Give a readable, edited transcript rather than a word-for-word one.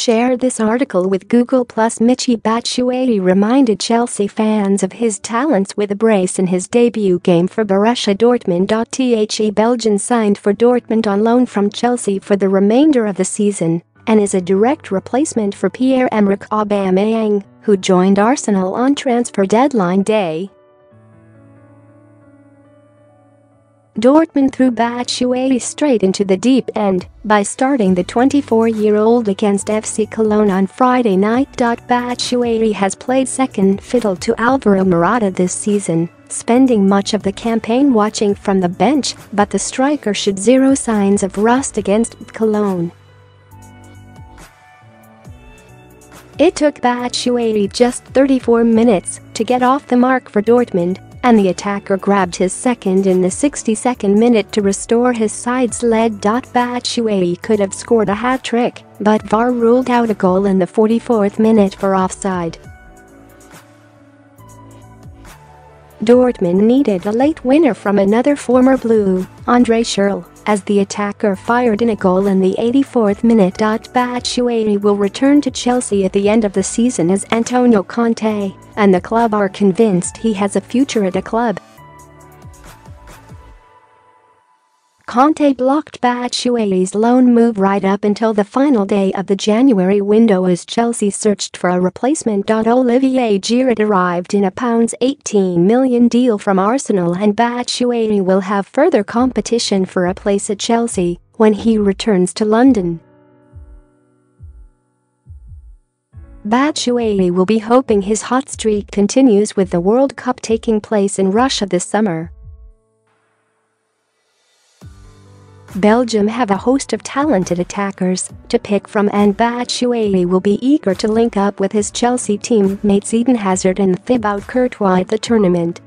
shared this article with Google+. Michy Batshuayi reminded Chelsea fans of his talents with a brace in his debut game for Borussia Dortmund. The Belgian signed for Dortmund on loan from Chelsea for the remainder of the season and is a direct replacement for Pierre-Emerick Aubameyang, who joined Arsenal on transfer deadline day. Dortmund threw Batshuayi straight into the deep end by starting the 24-year-old against FC Cologne on Friday night. Batshuayi has played second fiddle to Alvaro Morata this season, spending much of the campaign watching from the bench, but the striker showed zero signs of rust against Cologne. It took Batshuayi just 34 minutes to get off the mark for Dortmund, and the attacker grabbed his second in the 62nd minute to restore his side's lead. Batshuayi could have scored a hat-trick, but VAR ruled out a goal in the 44th minute for offside. Dortmund needed a late winner from another former Blue, Andre Schürrle, as the attacker fired in a goal in the 84th minute. Batshuayi will return to Chelsea at the end of the season as Antonio Conte and the club are convinced he has a future at the club. Conte blocked Batshuayi's loan move right up until the final day of the January window as Chelsea searched for a replacement. Olivier Giroud arrived in a £18 million deal from Arsenal, and Batshuayi will have further competition for a place at Chelsea when he returns to London. Batshuayi will be hoping his hot streak continues with the World Cup taking place in Russia this summer. Belgium have a host of talented attackers to pick from, and Batshuayi will be eager to link up with his Chelsea teammates Eden Hazard and Thibaut Courtois at the tournament.